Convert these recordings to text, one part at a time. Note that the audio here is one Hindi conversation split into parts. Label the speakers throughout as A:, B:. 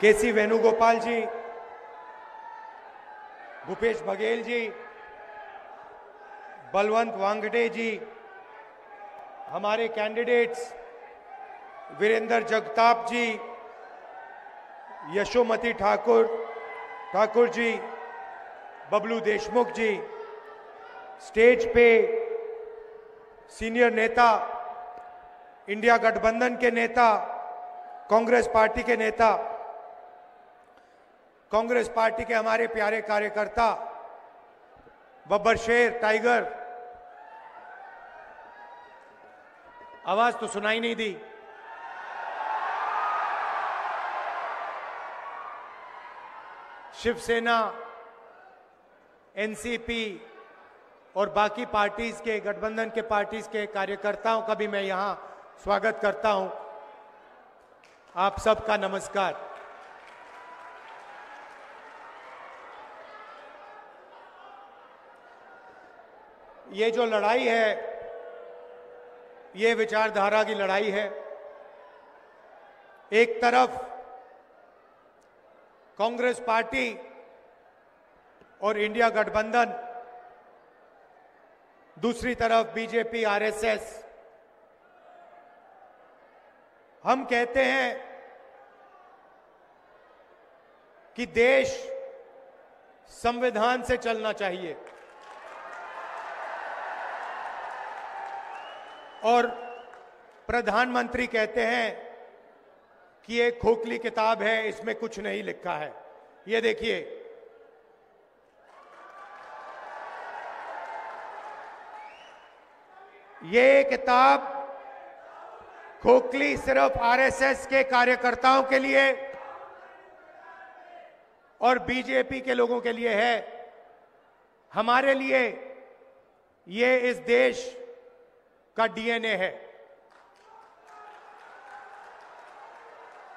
A: केसी वेणुगोपाल जी, भूपेश बघेल जी, बलवंत वांगडे जी, हमारे कैंडिडेट्स वीरेंद्र जगताप जी, यशोमती ठाकुर जी, बबलू देशमुख जी, स्टेज पे सीनियर नेता, इंडिया गठबंधन के नेता, कांग्रेस पार्टी के नेता, कांग्रेस पार्टी के हमारे प्यारे कार्यकर्ता, बब्बर शेर, टाइगर, आवाज तो सुनाई नहीं दी। शिवसेना, एनसीपी और बाकी पार्टीज के, गठबंधन के पार्टीज के कार्यकर्ताओं का भी मैं यहां स्वागत करता हूं। आप सबका नमस्कार। ये जो लड़ाई है, ये विचारधारा की लड़ाई है। एक तरफ कांग्रेस पार्टी और इंडिया गठबंधन, दूसरी तरफ बीजेपी, आरएसएस। हम कहते हैं कि देश संविधान से चलना चाहिए और प्रधानमंत्री कहते हैं कि एक खोखली किताब है, इसमें कुछ नहीं लिखा है। ये देखिए, ये किताब खोखली सिर्फ आरएसएस के कार्यकर्ताओं के लिए और बीजेपी के लोगों के लिए है। हमारे लिए ये इस देश का डीएनए है।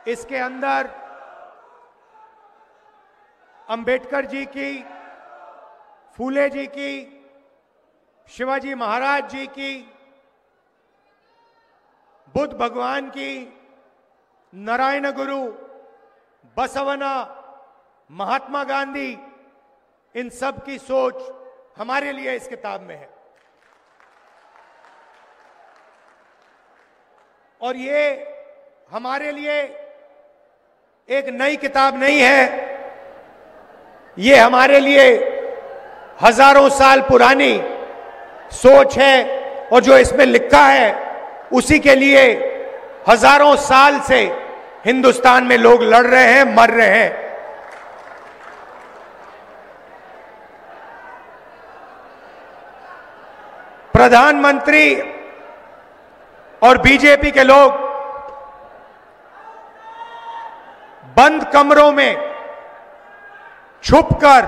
A: इसके अंदर अंबेडकर जी की, फूले जी की, शिवाजी महाराज जी की, बुद्ध भगवान की, नारायण गुरु, बसवना, महात्मा गांधी, इन सब की सोच हमारे लिए इस किताब में है। और ये हमारे लिए एक नई किताब नहीं है, ये हमारे लिए हजारों साल पुरानी सोच है। और जो इसमें लिखा है उसी के लिए हजारों साल से हिंदुस्तान में लोग लड़ रहे हैं, मर रहे हैं। प्रधानमंत्री और बीजेपी के लोग बंद कमरों में छुपकर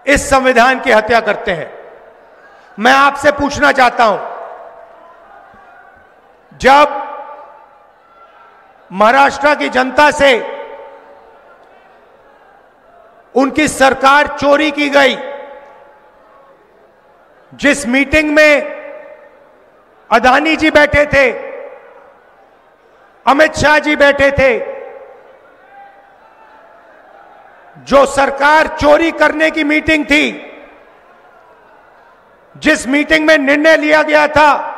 A: इस संविधान की हत्या करते हैं। मैं आपसे पूछना चाहता हूं, जब महाराष्ट्र की जनता से उनकी सरकार चोरी की गई, जिस मीटिंग में अदानी जी बैठे थे, अमित शाह जी बैठे थे, जो सरकार चोरी करने की मीटिंग थी, जिस मीटिंग में निर्णय लिया गया था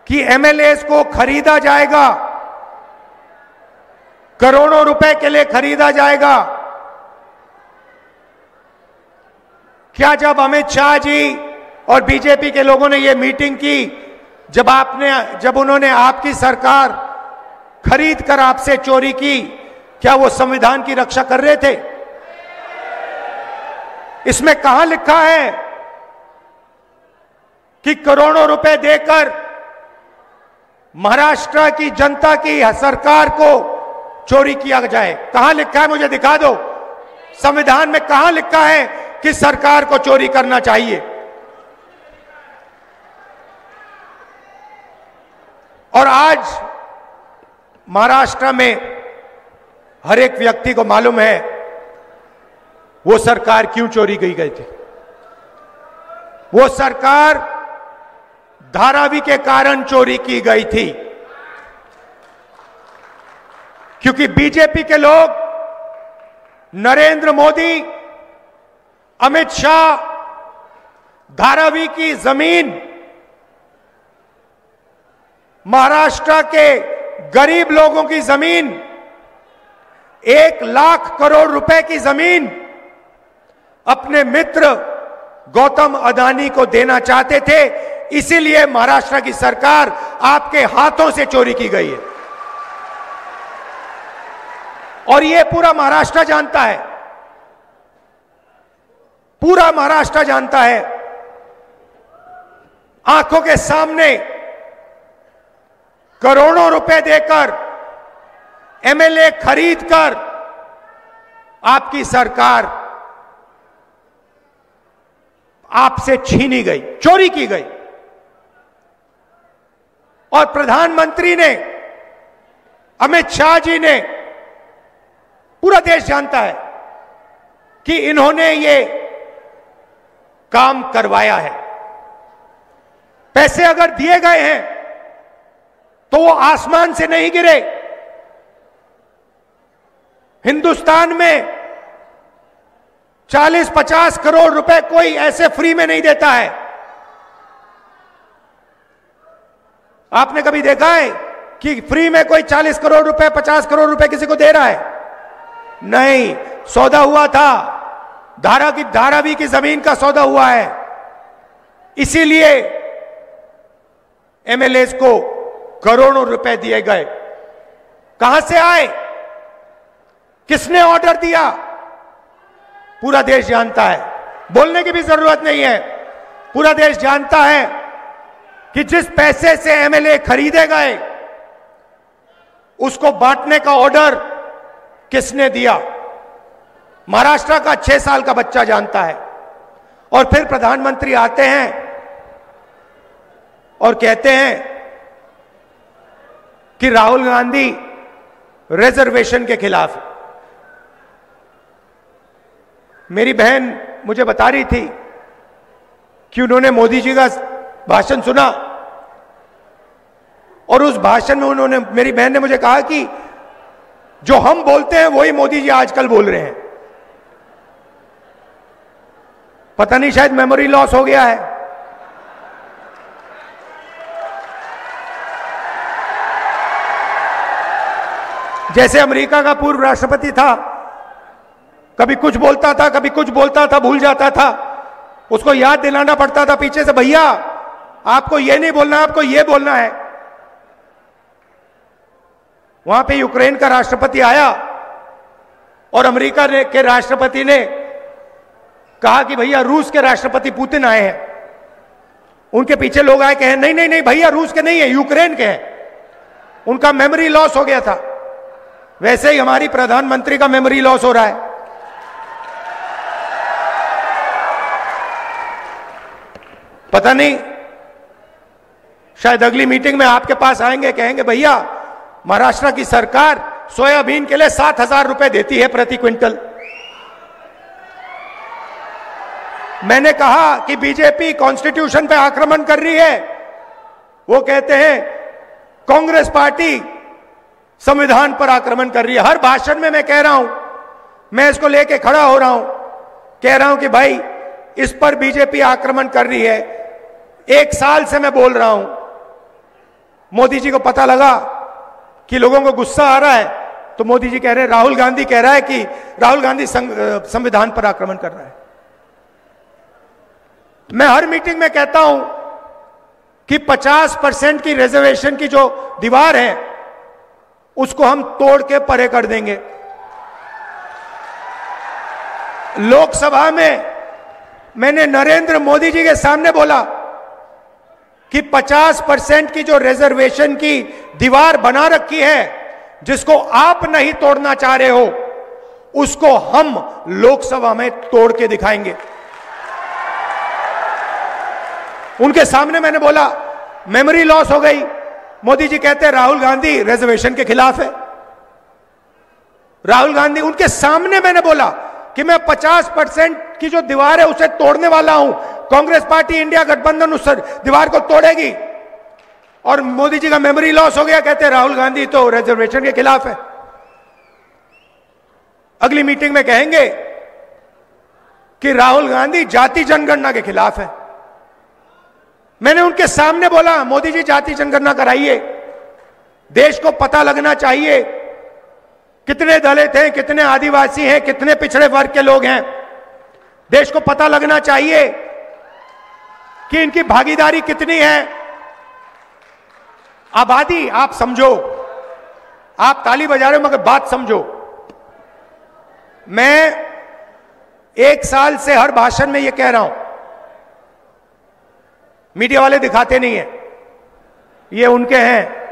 A: कि एमएलएस को खरीदा जाएगा, करोड़ों रुपए के लिए खरीदा जाएगा, क्या जब अमित शाह जी और बीजेपी के लोगों ने यह मीटिंग की, जब उन्होंने आपकी सरकार खरीद कर आपसे चोरी की, क्या वो संविधान की रक्षा कर रहे थे? इसमें कहां लिखा है कि करोड़ों रुपए देकर महाराष्ट्र की जनता की सरकार को चोरी किया जाए? कहां लिखा है? मुझे दिखा दो। संविधान में कहां लिखा है कि सरकार को चोरी करना चाहिए? और आज महाराष्ट्र में हर एक व्यक्ति को मालूम है वो सरकार क्यों चोरी की गई थी। वो सरकार धारावी के कारण चोरी की गई थी, क्योंकि बीजेपी के लोग नरेंद्र मोदी, अमित शाह, धारावी की जमीन, महाराष्ट्र के गरीब लोगों की जमीन, 1 लाख करोड़ रुपए की जमीन अपने मित्र गौतम अदानी को देना चाहते थे। इसीलिए महाराष्ट्र की सरकार आपके हाथों से चोरी की गई है, और यह पूरा महाराष्ट्र जानता है, पूरा महाराष्ट्र जानता है। आंखों के सामने करोड़ों रुपए देकर, एमएलए खरीदकर आपकी सरकार आपसे छीनी गई, चोरी की गई। और प्रधानमंत्री ने, अमित शाह जी ने, पूरा देश जानता है कि इन्होंने ये काम करवाया है। पैसे अगर दिए गए हैं तो वो आसमान से नहीं गिरे। हिंदुस्तान में 40-50 करोड़ रुपए कोई ऐसे फ्री में नहीं देता है। आपने कभी देखा है कि फ्री में कोई 40 करोड़ रुपए, 50 करोड़ रुपए किसी को दे रहा है? नहीं, सौदा हुआ था। धारावी की जमीन का सौदा हुआ है। इसीलिए एमएलएस को करोड़ों रुपए दिए गए। कहां से आए? किसने ऑर्डर दिया? पूरा देश जानता है, बोलने की भी जरूरत नहीं है। पूरा देश जानता है कि जिस पैसे से एमएलए खरीदे गए उसको बांटने का ऑर्डर किसने दिया। महाराष्ट्र का 6 साल का बच्चा जानता है। और फिर प्रधानमंत्री आते हैं और कहते हैं कि राहुल गांधी रिजर्वेशन के खिलाफ है। मेरी बहन मुझे बता रही थी कि उन्होंने मोदी जी का भाषण सुना, और उस भाषण में उन्होंने, मेरी बहन ने मुझे कहा कि जो हम बोलते हैं वही मोदी जी आजकल बोल रहे हैं। पता नहीं, शायद मेमोरी लॉस हो गया है। जैसे अमेरिका का पूर्व राष्ट्रपति था, कभी कुछ बोलता था, कभी कुछ बोलता था, भूल जाता था। उसको याद दिलाना पड़ता था पीछे से, भैया आपको ये नहीं बोलना, आपको ये बोलना है। वहां पे यूक्रेन का राष्ट्रपति आया और अमेरिका के राष्ट्रपति ने कहा कि भैया रूस के राष्ट्रपति पुतिन आए हैं। उनके पीछे लोग आए, कहे नहीं नहीं नहीं भैया रूस के नहीं है, यूक्रेन के हैं। उनका मेमोरी लॉस हो गया था। वैसे ही हमारी प्रधानमंत्री का मेमोरी लॉस हो रहा है। पता नहीं, शायद अगली मीटिंग में आपके पास आएंगे, कहेंगे भैया महाराष्ट्र की सरकार सोयाबीन के लिए 7,000 रुपए देती है प्रति क्विंटल। मैंने कहा कि बीजेपी कॉन्स्टिट्यूशन पे आक्रमण कर रही है। वो कहते हैं कांग्रेस पार्टी संविधान पर आक्रमण कर रही है। हर भाषण में मैं कह रहा हूं, मैं इसको लेके खड़ा हो रहा हूं, कह रहा हूं कि भाई इस पर बीजेपी आक्रमण कर रही है। 1 साल से मैं बोल रहा हूं। मोदी जी को पता लगा कि लोगों को गुस्सा आ रहा है, तो मोदी जी कह रहे हैं, राहुल गांधी कह रहा है कि राहुल गांधी संविधान पर आक्रमण कर रहा है। मैं हर मीटिंग में कहता हूं कि 50% की रिजर्वेशन की जो दीवार है उसको हम तोड़ के परे कर देंगे। लोकसभा में मैंने नरेंद्र मोदी जी के सामने बोला कि 50% की जो रिजर्वेशन की दीवार बना रखी है, जिसको आप नहीं तोड़ना चाह रहे हो, उसको हम लोकसभा में तोड़ के दिखाएंगे। उनके सामने मैंने बोला, मेमोरी लॉस हो गई। मोदी जी कहते हैं राहुल गांधी रिजर्वेशन के खिलाफ है। राहुल गांधी, उनके सामने मैंने बोला कि मैं 50% की जो दीवार है उसे तोड़ने वाला हूं। कांग्रेस पार्टी इंडिया गठबंधन उस दीवार को तोड़ेगी। और मोदी जी का मेमोरी लॉस हो गया, कहते हैं राहुल गांधी तो रिजर्वेशन के खिलाफ है। अगली मीटिंग में कहेंगे कि राहुल गांधी जाति जनगणना के खिलाफ है। मैंने उनके सामने बोला, मोदी जी जाति जनगणना कराइए, देश को पता लगना चाहिए कितने दलित हैं, कितने आदिवासी हैं, कितने पिछड़े वर्ग के लोग हैं। देश को पता लगना चाहिए कि इनकी भागीदारी कितनी है। आबादी आप समझो, आप ताली बजा रहे हो मगर बात समझो। मैं 1 साल से हर भाषण में यह कह रहा हूं, मीडिया वाले दिखाते नहीं है, ये उनके हैं।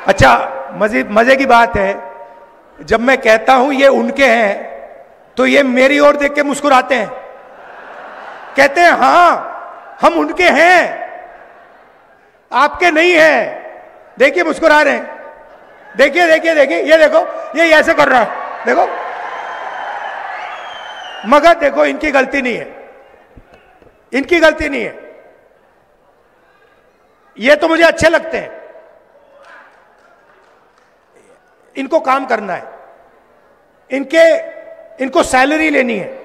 A: अच्छा, मजे की बात है, जब मैं कहता हूं ये उनके हैं तो ये मेरी ओर देख के मुस्कुराते हैं, कहते हैं हां हम उनके हैं, आपके नहीं हैं। देखिए मुस्कुरा रहे हैं, देखिए देखिए देखिए, ये देखो, ये ऐसे कर रहा है, देखो। मगर देखो इनकी गलती नहीं है, इनकी गलती नहीं है। ये तो मुझे अच्छे लगते हैं, इनको काम करना है, इनको सैलरी लेनी है,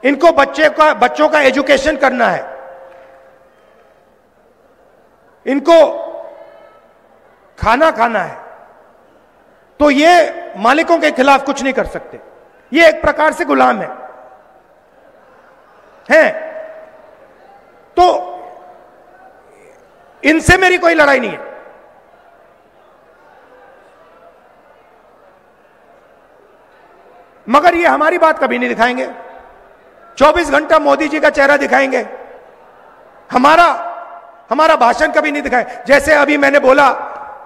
A: इनको बच्चों का एजुकेशन करना है, इनको खाना खाना है। तो ये मालिकों के खिलाफ कुछ नहीं कर सकते, ये एक प्रकार से गुलाम है। तो इनसे मेरी कोई लड़ाई नहीं है। मगर ये हमारी बात कभी नहीं दिखाएंगे, 24 घंटा मोदी जी का चेहरा दिखाएंगे, हमारा भाषण कभी नहीं दिखाए। जैसे अभी मैंने बोला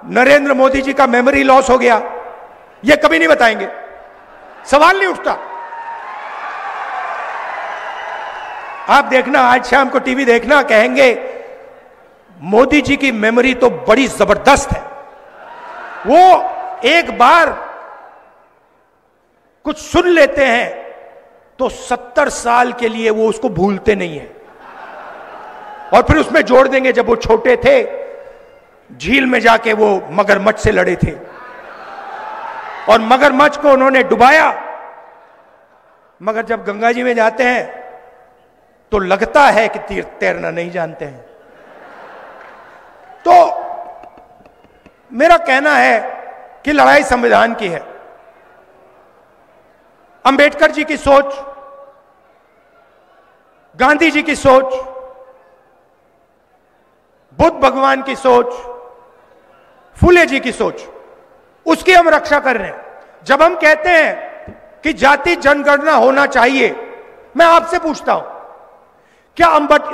A: नरेंद्र मोदी जी का मेमोरी लॉस हो गया, ये कभी नहीं बताएंगे, सवाल नहीं उठता। आप देखना, आज शाम को टीवी देखना, कहेंगे मोदी जी की मेमोरी तो बड़ी जबरदस्त है, वो एक बार कुछ सुन लेते हैं तो 70 साल के लिए वो उसको भूलते नहीं है। और फिर उसमें जोड़ देंगे जब वो छोटे थे, झील में जाके वो मगरमच्छ से लड़े थे और मगरमच्छ को उन्होंने डुबाया। मगर जब गंगा जी में जाते हैं तो लगता है कि तैरना नहीं जानते हैं। तो मेरा कहना है कि लड़ाई संविधान की है। अंबेडकर जी की सोच, गांधी जी की सोच, बुद्ध भगवान की सोच, फूले जी की सोच, उसकी हम रक्षा कर रहे हैं। जब हम कहते हैं कि जाति जनगणना होना चाहिए, मैं आपसे पूछता हूं, क्या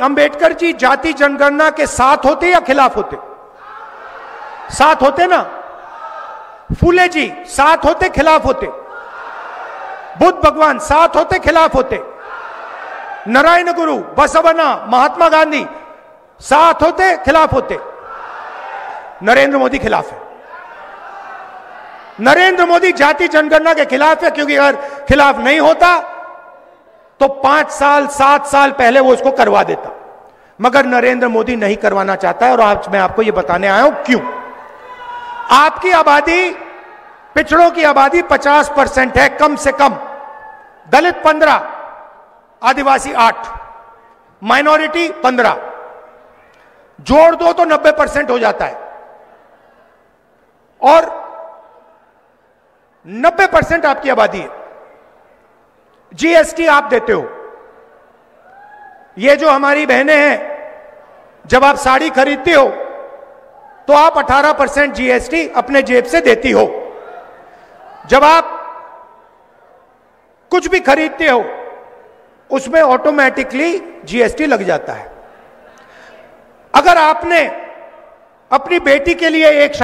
A: अंबेडकर जी जाति जनगणना के साथ होते या खिलाफ होते? साथ होते ना। फूले जी साथ होते खिलाफ होते? बुद्ध भगवान साथ होते खिलाफ होते? नारायण गुरु, बसवना, महात्मा गांधी साथ होते खिलाफ होते? नरेंद्र मोदी खिलाफ है। नरेंद्र मोदी जाति जनगणना के खिलाफ है, क्योंकि अगर खिलाफ नहीं होता तो 5 साल 7 साल पहले वो उसको करवा देता। मगर नरेंद्र मोदी नहीं करवाना चाहता है, और आज मैं आपको ये बताने आया हूं क्यों। आपकी आबादी, पिछड़ों की आबादी 50% है कम से कम, दलित 15, आदिवासी 8, माइनॉरिटी 15, जोड़ दो तो 90% हो जाता है। और 90% आपकी आबादी है। जीएसटी आप देते हो। ये जो हमारी बहनें हैं, जब आप साड़ी खरीदते हो तो आप 18% जीएसटी अपने जेब से देती हो। जब आप कुछ भी खरीदते हो उसमें ऑटोमेटिकली जीएसटी लग जाता है। अगर आपने अपनी बेटी के लिए एक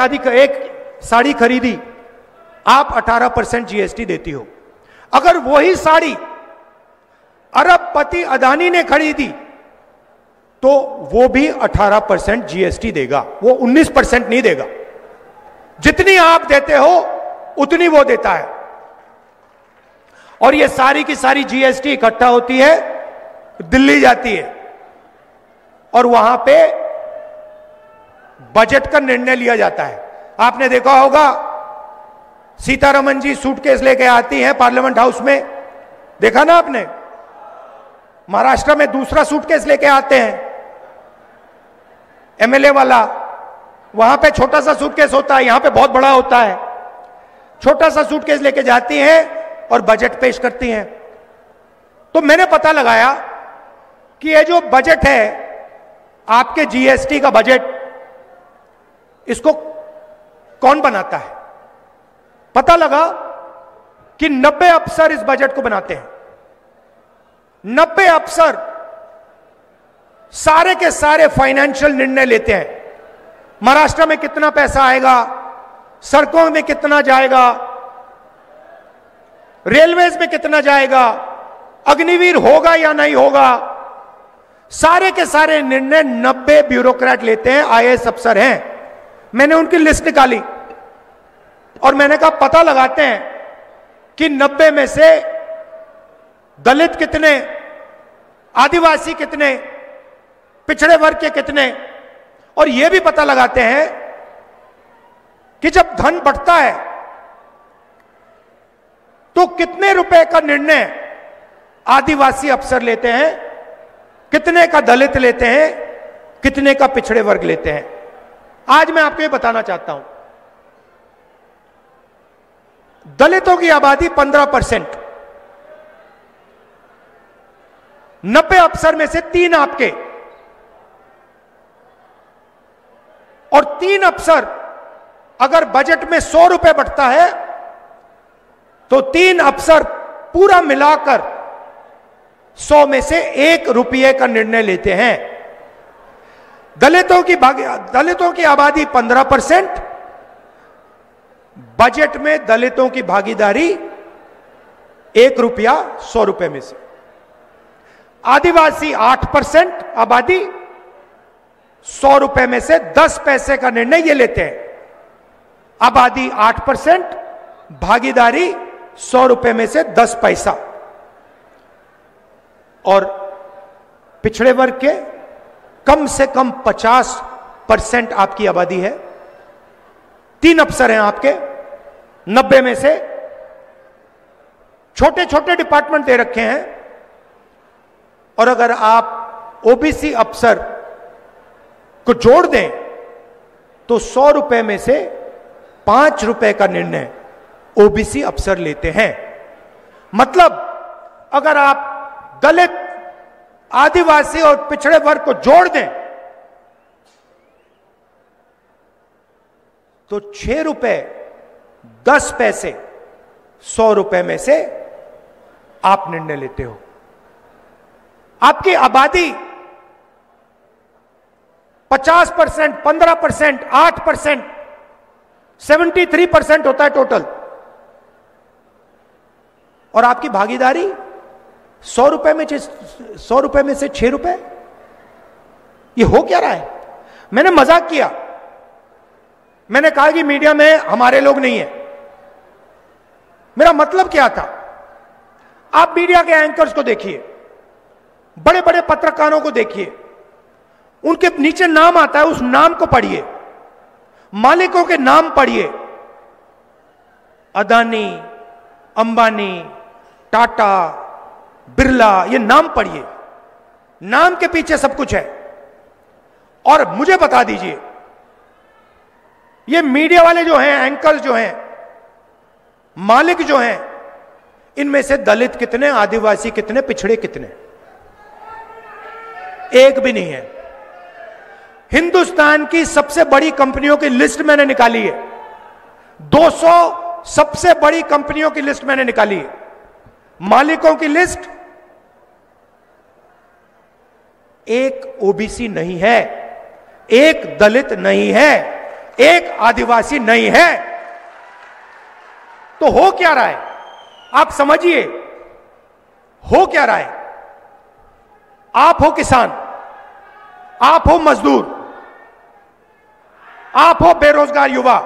A: साड़ी खरीदी, आप 18% जीएसटी देती हो। अगर वही साड़ी अरबपति अदानी ने खरीदी तो वो भी 18% जीएसटी देगा, वो 19% नहीं देगा। जितनी आप देते हो उतनी वो देता है। और ये सारी की सारी जीएसटी इकट्ठा होती है, दिल्ली जाती है और वहां पे बजट का निर्णय लिया जाता है। आपने देखा होगा सीतारमन जी सूटकेस लेके आती हैं पार्लियामेंट हाउस में, देखा ना आपने। महाराष्ट्र में दूसरा सूटकेस लेके आते हैं एमएलए वाला, वहां पे छोटा सा सूटकेस होता है, यहां पे बहुत बड़ा होता है। छोटा सा सूटकेस लेके जाती हैं और बजट पेश करती हैं। तो मैंने पता लगाया कि ये जो बजट है आपके जीएसटी का बजट, इसको कौन बनाता है। पता लगा कि 90 अफसर इस बजट को बनाते हैं। 90 अफसर सारे के सारे फाइनेंशियल निर्णय लेते हैं। महाराष्ट्र में कितना पैसा आएगा, सड़कों में कितना जाएगा, रेलवेज में कितना जाएगा, अग्निवीर होगा या नहीं होगा, सारे के सारे निर्णय 90 ब्यूरोक्रेट लेते हैं, आईएएस अफसर हैं। मैंने उनकी लिस्ट निकाली और मैंने कहा पता लगाते हैं कि 90 में से दलित कितने, आदिवासी कितने, पिछड़े वर्ग के कितने, और यह भी पता लगाते हैं कि जब धन बढ़ता है तो कितने रुपए का निर्णय आदिवासी अफसर लेते हैं, कितने का दलित लेते हैं, कितने का पिछड़े वर्ग लेते हैं। आज मैं आपको ये बताना चाहता हूं, दलितों की आबादी 15%, 90 अफसर में से 3 आपके, और 3 अफसर अगर बजट में 100 रुपए बढ़ता है तो 3 अफसर पूरा मिलाकर 100 में से 1 रुपये का निर्णय लेते हैं। दलितों की आबादी 15%, बजट में दलितों की भागीदारी 1 रुपया 100 रुपए में से। आदिवासी 8% आबादी, 100 रुपए में से 10 पैसे का निर्णय ये लेते हैं। आबादी 8%, भागीदारी 100 रुपए में से 10 पैसा। और पिछड़े वर्ग के कम से कम 50% आपकी आबादी है। 3 अफसर हैं आपके 90 में से, छोटे छोटे डिपार्टमेंट दे रखे हैं। और अगर आप ओबीसी अफसर को जोड़ दें तो 100 रुपए में से 5 रुपए का निर्णय ओबीसी अफसर लेते हैं। मतलब अगर आप दलित, आदिवासी और पिछड़े वर्ग को जोड़ दें तो 6 रुपए 10 पैसे 100 रुपए में से आप निर्णय लेते हो। आपकी आबादी 50%, 15%, 8%, 73% होता है टोटल, और आपकी भागीदारी 100 रुपए में से 6 रुपए। ये हो क्या रहा है? मैंने मजाक किया, मैंने कहा कि मीडिया में हमारे लोग नहीं है। मेरा मतलब क्या था, आप मीडिया के एंकर्स को देखिए, बड़े बड़े पत्रकारों को देखिए, उनके नीचे नाम आता है, उस नाम को पढ़िए, मालिकों के नाम पढ़िए, अदानी, अंबानी, टाटा, बिरला, ये नाम पढ़िए। नाम के पीछे सब कुछ है। और मुझे बता दीजिए, ये मीडिया वाले जो हैं, एंकर्स जो हैं, मालिक जो हैं, इनमें से दलित कितने, आदिवासी कितने, पिछड़े कितने? एक भी नहीं है। हिंदुस्तान की सबसे बड़ी कंपनियों की लिस्ट मैंने निकाली है, 200 सबसे बड़ी कंपनियों की लिस्ट मैंने निकाली है। मालिकों की लिस्ट, एक ओबीसी नहीं है, एक दलित नहीं है, एक आदिवासी नहीं है। तो हो क्या रहा है? आप समझिए, हो क्या रहा है? आप हो किसान, आप हो मजदूर, आप हो बेरोजगार युवा,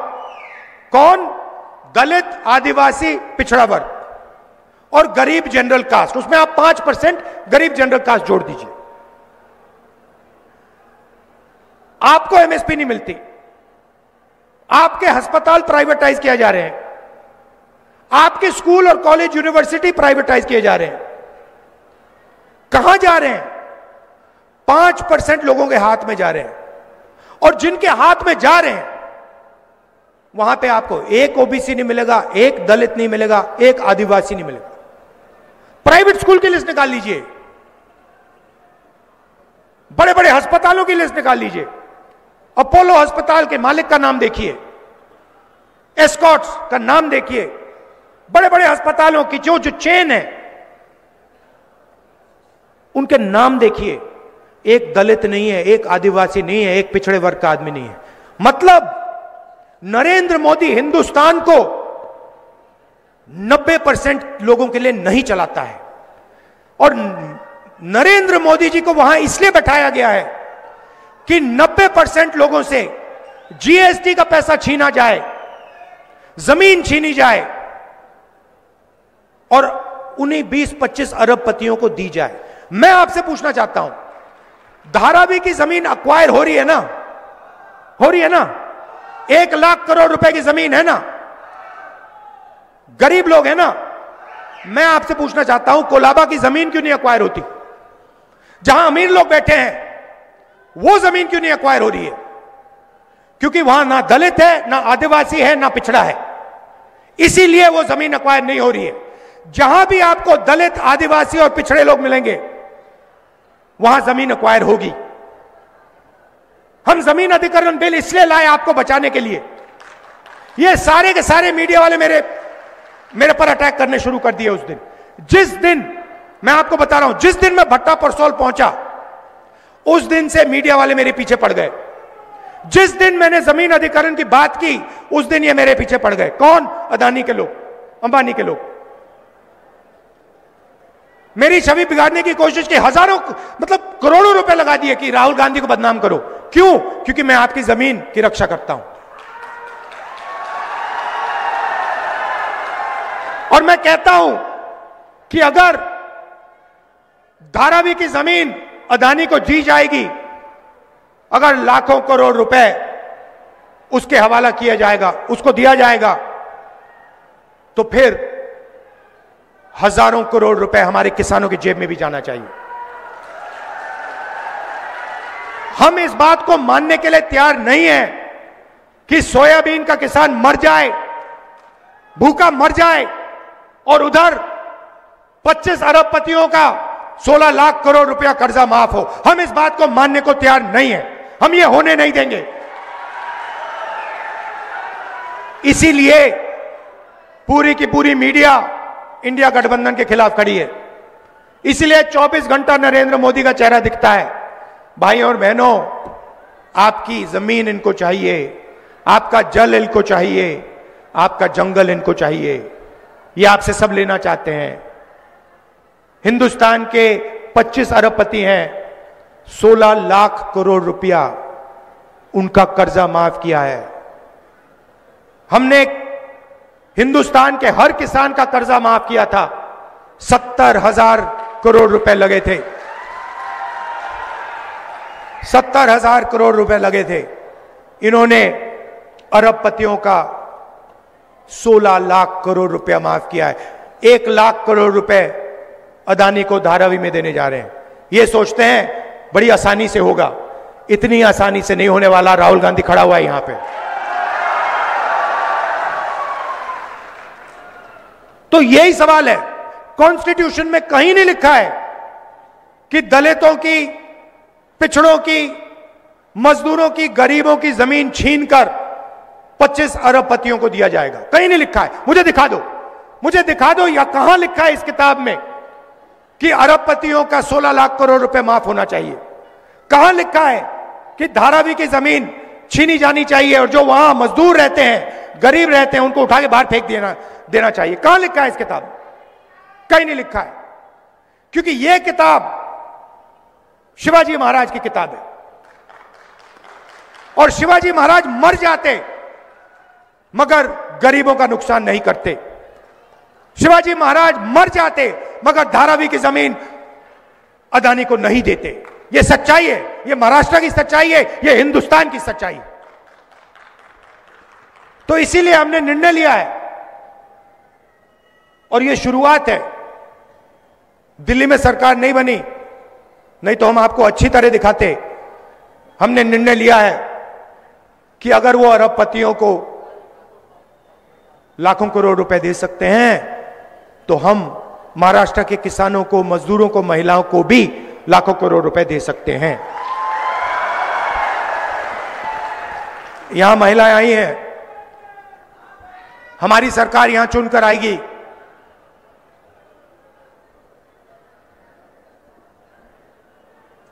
A: कौन? दलित, आदिवासी, पिछड़ा वर्ग। और गरीब जनरल कास्ट, उसमें आप 5% गरीब जनरल कास्ट जोड़ दीजिए। आपको एमएसपी नहीं मिलती, आपके अस्पताल प्राइवेटाइज किए जा रहे हैं, आपके स्कूल और कॉलेज यूनिवर्सिटी प्राइवेटाइज किए जा रहे हैं। कहां जा रहे हैं? 5% लोगों के हाथ में जा रहे हैं, और जिनके हाथ में जा रहे हैं वहां पे आपको एक ओबीसी नहीं मिलेगा, एक दलित नहीं मिलेगा, एक आदिवासी नहीं मिलेगा। प्राइवेट स्कूल की लिस्ट निकाल लीजिए, बड़े बड़े अस्पतालों की लिस्ट निकाल लीजिए। अपोलो अस्पताल के मालिक का नाम देखिए, एस्कॉट्स का नाम देखिए, बड़े बड़े अस्पतालों की जो चेन है उनके नाम देखिए। एक दलित नहीं है, एक आदिवासी नहीं है, एक पिछड़े वर्ग का आदमी नहीं है। मतलब नरेंद्र मोदी हिंदुस्तान को 90% लोगों के लिए नहीं चलाता है, और नरेंद्र मोदी जी को वहां इसलिए बैठाया गया है कि 90% लोगों से जीएसटी का पैसा छीना जाए, जमीन छीनी जाए, और उन्हीं 20-25 अरबपतियों को दी जाए। मैं आपसे पूछना चाहता हूं, धारावी की जमीन अक्वायर हो रही है ना? हो रही है ना? 1 लाख करोड़ रुपए की जमीन है ना? गरीब लोग है ना? मैं आपसे पूछना चाहता हूं, कोलाबा की जमीन क्यों नहीं अक्वायर होती? जहां अमीर लोग बैठे हैं वो जमीन क्यों नहीं अक्वायर हो रही है? क्योंकि वहां ना दलित है, ना आदिवासी है, ना पिछड़ा है, इसीलिए वो जमीन अक्वायर नहीं हो रही है। जहां भी आपको दलित, आदिवासी और पिछड़े लोग मिलेंगे वहां जमीन अक्वायर होगी। हम जमीन अधिग्रहण बिल इसलिए लाए आपको बचाने के लिए। ये सारे के सारे मीडिया वाले मेरे पर अटैक करने शुरू कर दिए उस दिन। जिस दिन मैं आपको बता रहा हूं, जिस दिन मैं भट्टा परसोल पहुंचा उस दिन से मीडिया वाले मेरे पीछे पड़ गए। जिस दिन मैंने जमीन अधिग्रहण की बात की उस दिन ये मेरे पीछे पड़ गए। कौन? अदानी के लोग, अंबानी के लोग। मेरी छवि बिगाड़ने की कोशिश की, हजारों मतलब करोड़ों रुपए लगा दिए कि राहुल गांधी को बदनाम करो। क्यों? क्योंकि मैं आपकी जमीन की रक्षा करता हूं। और मैं कहता हूं कि अगर धारावी की जमीन अदानी को दी जाएगी, अगर लाखों करोड़ रुपए उसके हवाला किया जाएगा, उसको दिया जाएगा, तो फिर हजारों करोड़ रुपए हमारे किसानों की जेब में भी जाना चाहिए। हम इस बात को मानने के लिए तैयार नहीं है कि सोयाबीन का किसान मर जाए, भूखा मर जाए, और उधर 25 अरबपतियों का 16 लाख करोड़ रुपया कर्जा माफ हो। हम इस बात को मानने को तैयार नहीं है, हम ये होने नहीं देंगे। इसीलिए पूरी की पूरी मीडिया इंडिया गठबंधन के खिलाफ खड़ी है। इसलिए 24 घंटा नरेंद्र मोदी का चेहरा दिखता है। भाइयों और बहनों, आपकी जमीन इनको चाहिए, आपका जल इनको चाहिए, आपका जंगल इनको चाहिए, ये आपसे सब लेना चाहते हैं। हिंदुस्तान के 25 अरबपति हैं, 16 लाख करोड़ रुपया उनका कर्जा माफ किया है। हमने हिंदुस्तान के हर किसान का कर्जा माफ किया था। 70,000 करोड़ रुपए लगे थे, 70,000 करोड़ रुपए लगे थे। इन्होंने अरबपतियों का 16 लाख करोड़ रुपया माफ किया है। 1 लाख करोड़ रुपए अदानी को धारावी में देने जा रहे हैं। ये सोचते हैं बड़ी आसानी से होगा, इतनी आसानी से नहीं होने वाला। राहुल गांधी खड़ा हुआ है यहां पे। तो यही सवाल है, कॉन्स्टिट्यूशन में कहीं नहीं लिखा है कि दलितों की, पिछड़ों की, मजदूरों की, गरीबों की जमीन छीनकर 25 अरबपतियों को दिया जाएगा। कहीं नहीं लिखा है। मुझे दिखा दो, मुझे दिखा दो या कहां लिखा है इस किताब में कि अरबपतियों का 16 लाख करोड़ रुपए माफ होना चाहिए। कहां लिखा है कि धारावी की जमीन छीनी जानी चाहिए और जो वहां मजदूर रहते हैं, गरीब रहते हैं, उनको उठा के बाहर फेंक देना चाहिए। कहां लिखा है इस किताब में? कहीं नहीं लिखा है। क्योंकि यह किताब शिवाजी महाराज की किताब है, और शिवाजी महाराज मर जाते मगर गरीबों का नुकसान नहीं करते। शिवाजी महाराज मर जाते मगर धारावी की जमीन अदानी को नहीं देते। यह सच्चाई है, यह महाराष्ट्र की सच्चाई है, यह हिंदुस्तान की सच्चाई है। तो इसीलिए हमने निर्णय लिया है और यह शुरुआत है। दिल्ली में सरकार नहीं बनी, नहीं तो हम आपको अच्छी तरह दिखाते। हमने निर्णय लिया है कि अगर वो अरबपतियों को लाखों करोड़ रुपए दे सकते हैं तो हम महाराष्ट्र के किसानों को, मजदूरों को, महिलाओं को भी लाखों करोड़ रुपए दे सकते हैं। यहां महिलाएं आई हैं, हमारी सरकार यहां चुनकर आएगी।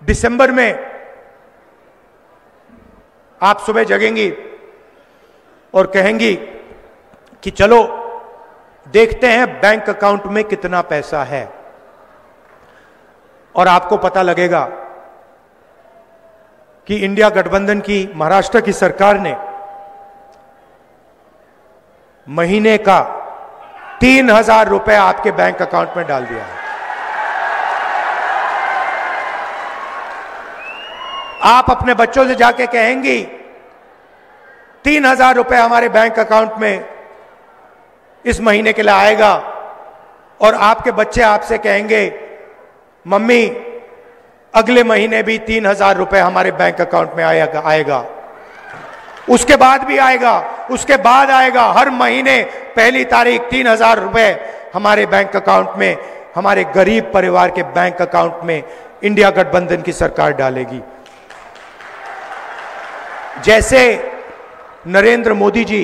A: दिसंबर में आप सुबह जगेंगी और कहेंगी कि चलो देखते हैं बैंक अकाउंट में कितना पैसा है, और आपको पता लगेगा कि इंडिया गठबंधन की महाराष्ट्र की सरकार ने महीने का 3,000 रुपए आपके बैंक अकाउंट में डाल दिया है। आप अपने बच्चों से जाके कहेंगी 3,000 रुपए हमारे बैंक अकाउंट में इस महीने के लिए आएगा, और आपके बच्चे आपसे कहेंगे मम्मी अगले महीने भी 3,000 रुपए हमारे बैंक अकाउंट में आएगा, उसके बाद भी आएगा, उसके बाद आएगा। हर महीने पहली तारीख 3,000 रुपए हमारे बैंक अकाउंट में, हमारे गरीब परिवार के बैंक अकाउंट में इंडिया गठबंधन की सरकार डालेगी। जैसे नरेंद्र मोदी जी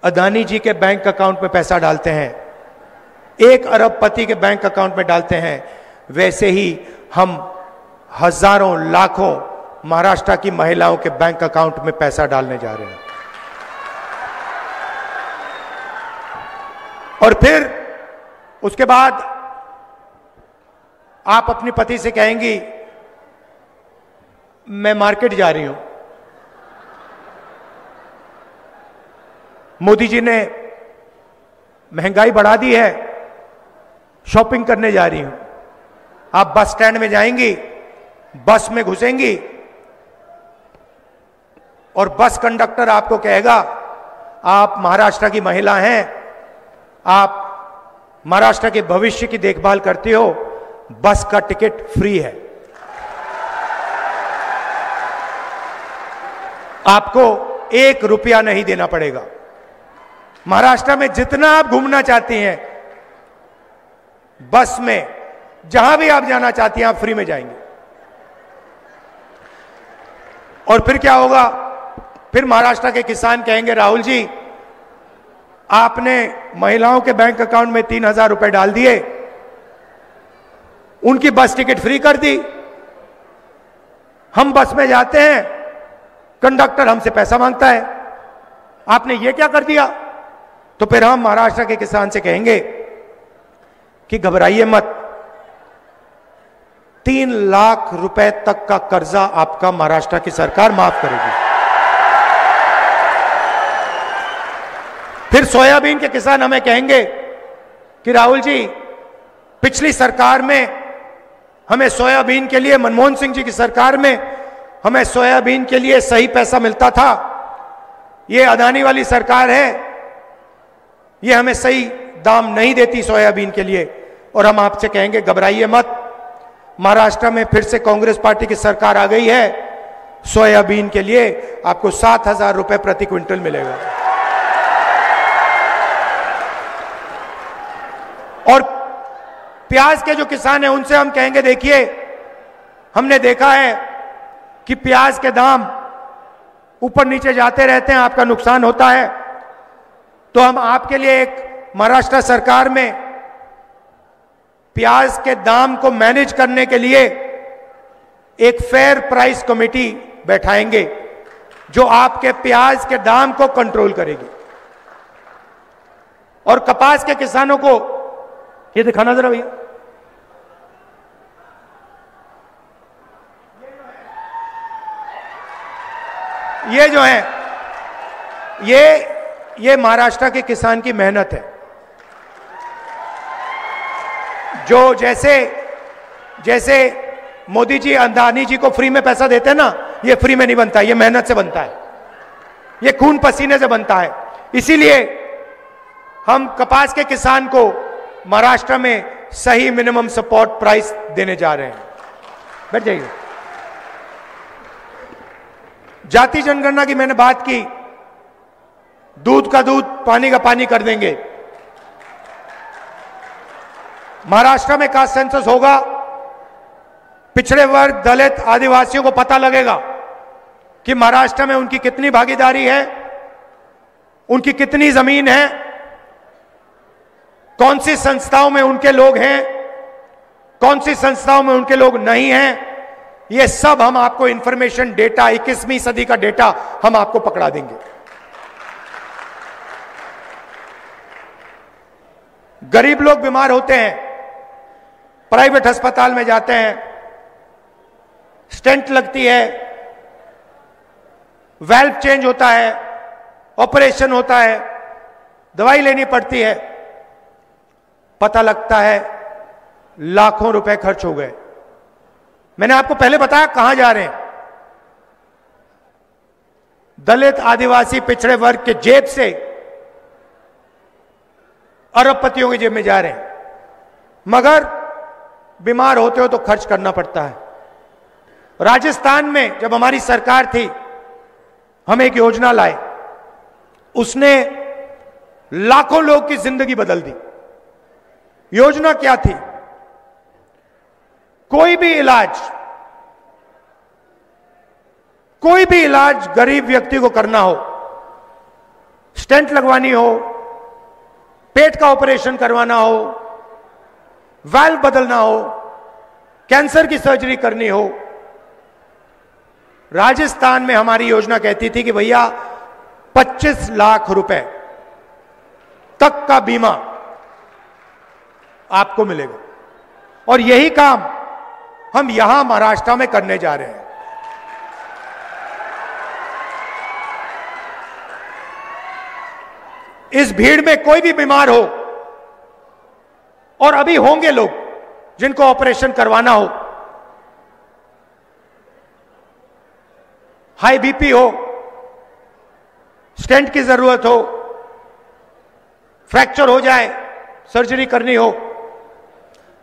A: अदानी जी के बैंक अकाउंट में पैसा डालते हैं, 1 अरबपति के बैंक अकाउंट में डालते हैं, वैसे ही हम हजारों लाखों महाराष्ट्र की महिलाओं के बैंक अकाउंट में पैसा डालने जा रहे हैं। और फिर उसके बाद आप अपने पति से कहेंगी मैं मार्केट जा रही हूं, मोदी जी ने महंगाई बढ़ा दी है, शॉपिंग करने जा रही हूं। आप बस स्टैंड में जाएंगी, बस में घुसेंगी और बस कंडक्टर आपको कहेगा आप महाराष्ट्र की महिला हैं, आप महाराष्ट्र के भविष्य की देखभाल करती हो, बस का टिकट फ्री है। आपको 1 रुपया नहीं देना पड़ेगा। महाराष्ट्र में जितना आप घूमना चाहती हैं, बस में जहां भी आप जाना चाहती हैं, आप फ्री में जाएंगे। और फिर क्या होगा? फिर महाराष्ट्र के किसान कहेंगे राहुल जी आपने महिलाओं के बैंक अकाउंट में 3,000 रुपए डाल दिए, उनकी बस टिकट फ्री कर दी, हम बस में जाते हैं, कंडक्टर हमसे पैसा मांगता है, आपने ये क्या कर दिया? तो फिर हम महाराष्ट्र के किसान से कहेंगे कि घबराइए मत, 3 लाख रुपए तक का कर्जा आपका महाराष्ट्र की सरकार माफ करेगी। फिर सोयाबीन के किसान हमें कहेंगे कि राहुल जी पिछली सरकार में हमें सोयाबीन के लिए, मनमोहन सिंह जी की सरकार में हमें सोयाबीन के लिए सही पैसा मिलता था, ये अदानी वाली सरकार है, ये हमें सही दाम नहीं देती सोयाबीन के लिए। और हम आपसे कहेंगे घबराइए मत, महाराष्ट्र में फिर से कांग्रेस पार्टी की सरकार आ गई है, सोयाबीन के लिए आपको 7,000 रुपए प्रति क्विंटल मिलेगा। और प्याज के जो किसान हैं उनसे हम कहेंगे देखिए हमने देखा है कि प्याज के दाम ऊपर नीचे जाते रहते हैं, आपका नुकसान होता है, तो हम आपके लिए एक महाराष्ट्र सरकार में प्याज के दाम को मैनेज करने के लिए एक फेयर प्राइस कमेटी बैठाएंगे जो आपके प्याज के दाम को कंट्रोल करेगी। और कपास के किसानों को ये दिखाना जरा भैया, ये जो है ये महाराष्ट्र के किसान की मेहनत है। जो जैसे जैसे मोदी जी अंदानी जी को फ्री में पैसा देते हैं ना, ये फ्री में नहीं बनता, ये मेहनत से बनता है, ये खून पसीने से बनता है। इसीलिए हम कपास के किसान को महाराष्ट्र में सही मिनिमम सपोर्ट प्राइस देने जा रहे हैं। बैठ जाइए। जाति जनगणना की मैंने बात की, दूध का दूध पानी का पानी कर देंगे। महाराष्ट्र में कास्ट सेंसस होगा, पिछड़े वर्ग, दलित, आदिवासियों को पता लगेगा कि महाराष्ट्र में उनकी कितनी भागीदारी है, उनकी कितनी जमीन है, कौन सी संस्थाओं में उनके लोग हैं, कौन सी संस्थाओं में उनके लोग नहीं हैं। ये सब हम आपको इंफॉर्मेशन डेटा, 21वीं सदी का डेटा हम आपको पकड़ा देंगे। गरीब लोग बीमार होते हैं, प्राइवेट अस्पताल में जाते हैं, स्टेंट लगती है, वाल्व चेंज होता है, ऑपरेशन होता है, दवाई लेनी पड़ती है, पता लगता है लाखों रुपए खर्च हो गए। मैंने आपको पहले बताया कहां जा रहे हैं। दलित, आदिवासी, पिछड़े वर्ग के जेब से अरबपतियों की जेब में जा रहे हैं। मगर बीमार होते हो तो खर्च करना पड़ता है। राजस्थान में जब हमारी सरकार थी, हम एक योजना लाए, उसने लाखों लोग की जिंदगी बदल दी। योजना क्या थी? कोई भी इलाज गरीब व्यक्ति को करना हो, स्टेंट लगवानी हो, पेट का ऑपरेशन करवाना हो, वाल्व बदलना हो, कैंसर की सर्जरी करनी हो, राजस्थान में हमारी योजना कहती थी कि भैया 25 लाख रुपए तक का बीमा आपको मिलेगा। और यही काम हम यहां महाराष्ट्र में करने जा रहे हैं। इस भीड़ में कोई भी बीमार हो, और अभी होंगे लोग जिनको ऑपरेशन करवाना हो, हाई बीपी हो, स्टेंट की जरूरत हो, फ्रैक्चर हो जाए, सर्जरी करनी हो,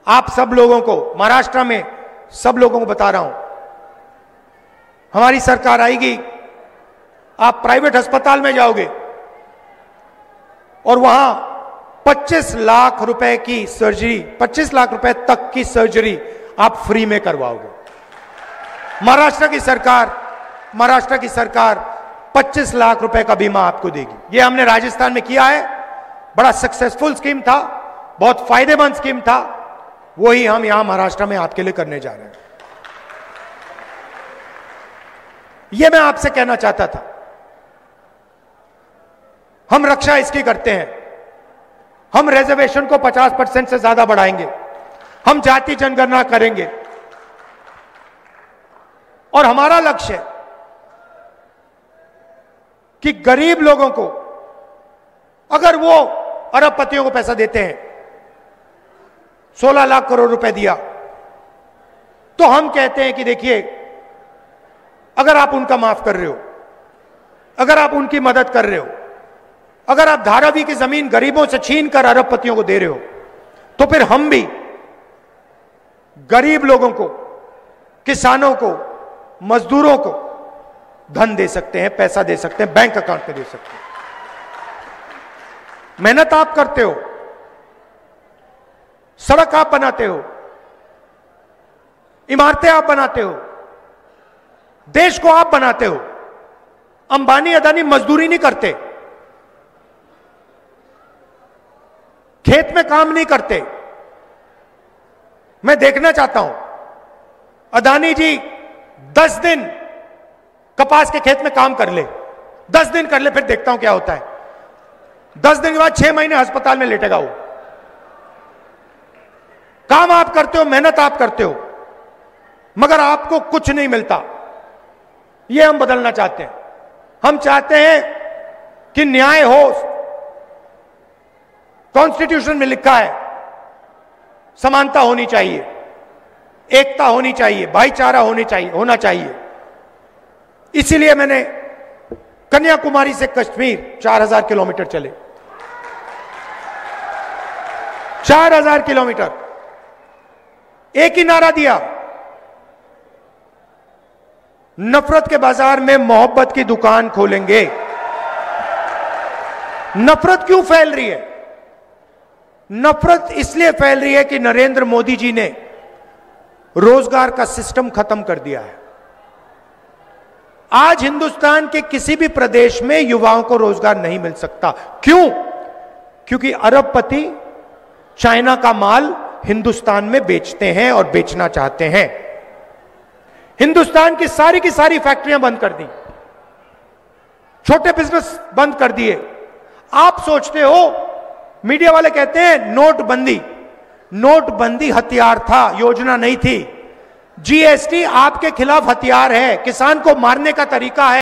A: आप सब लोगों को, महाराष्ट्र में सब लोगों को बता रहा हूं, हमारी सरकार आएगी, आप प्राइवेट अस्पताल में जाओगे और वहां 25 लाख रुपए की सर्जरी, 25 लाख रुपए तक की सर्जरी आप फ्री में करवाओगे। महाराष्ट्र की सरकार 25 लाख रुपए का बीमा आपको देगी। यह हमने राजस्थान में किया है, बड़ा सक्सेसफुल स्कीम था, बहुत फायदेमंद स्कीम था, वही हम यहां महाराष्ट्र में आपके लिए करने जा रहे हैं। यह मैं आपसे कहना चाहता था। हम रक्षा इसकी करते हैं, हम रिजर्वेशन को 50% से ज्यादा बढ़ाएंगे, हम जाति जनगणना करेंगे, और हमारा लक्ष्य है कि गरीब लोगों को, अगर वो अरबपतियों को पैसा देते हैं, 16 लाख करोड़ रुपए दिया, तो हम कहते हैं कि देखिए, अगर आप उनका माफ कर रहे हो, अगर आप उनकी मदद कर रहे हो, अगर आप धारावी की जमीन गरीबों से छीन कर अरबपतियों को दे रहे हो, तो फिर हम भी गरीब लोगों को, किसानों को, मजदूरों को धन दे सकते हैं, पैसा दे सकते हैं, बैंक अकाउंट में दे सकते हैं। मेहनत आप करते हो, सड़क आप बनाते हो, इमारतें आप बनाते हो, देश को आप बनाते हो। अंबानी अदानी मजदूरी नहीं करते, खेत में काम नहीं करते। मैं देखना चाहता हूं, अदानी जी 10 दिन कपास के खेत में काम कर ले, 10 दिन कर ले, फिर देखता हूं क्या होता है। 10 दिन के बाद 6 महीने अस्पताल में लेटेगा वो। काम आप करते हो, मेहनत आप करते हो, मगर आपको कुछ नहीं मिलता। यह हम बदलना चाहते हैं। हम चाहते हैं कि न्याय हो। कॉन्स्टिट्यूशन में लिखा है समानता होनी चाहिए, एकता होनी चाहिए, भाईचारा होना चाहिए। इसीलिए मैंने कन्याकुमारी से कश्मीर 4000 किलोमीटर चले, 4000 किलोमीटर, एक ही नारा दिया, नफरत के बाजार में मोहब्बत की दुकान खोलेंगे। नफरत क्यों फैल रही है? नफरत इसलिए फैल रही है कि नरेंद्र मोदी जी ने रोजगार का सिस्टम खत्म कर दिया है। आज हिंदुस्तान के किसी भी प्रदेश में युवाओं को रोजगार नहीं मिल सकता। क्यों? क्योंकि अरबपति चाइना का माल हिंदुस्तान में बेचते हैं और बेचना चाहते हैं। हिंदुस्तान की सारी फैक्ट्रियां बंद कर दी, छोटे बिजनेस बंद कर दिए। आप सोचते हो, मीडिया वाले कहते हैं नोटबंदी, नोटबंदी हथियार था, योजना नहीं थी। जीएसटी आपके खिलाफ हथियार है, किसान को मारने का तरीका है।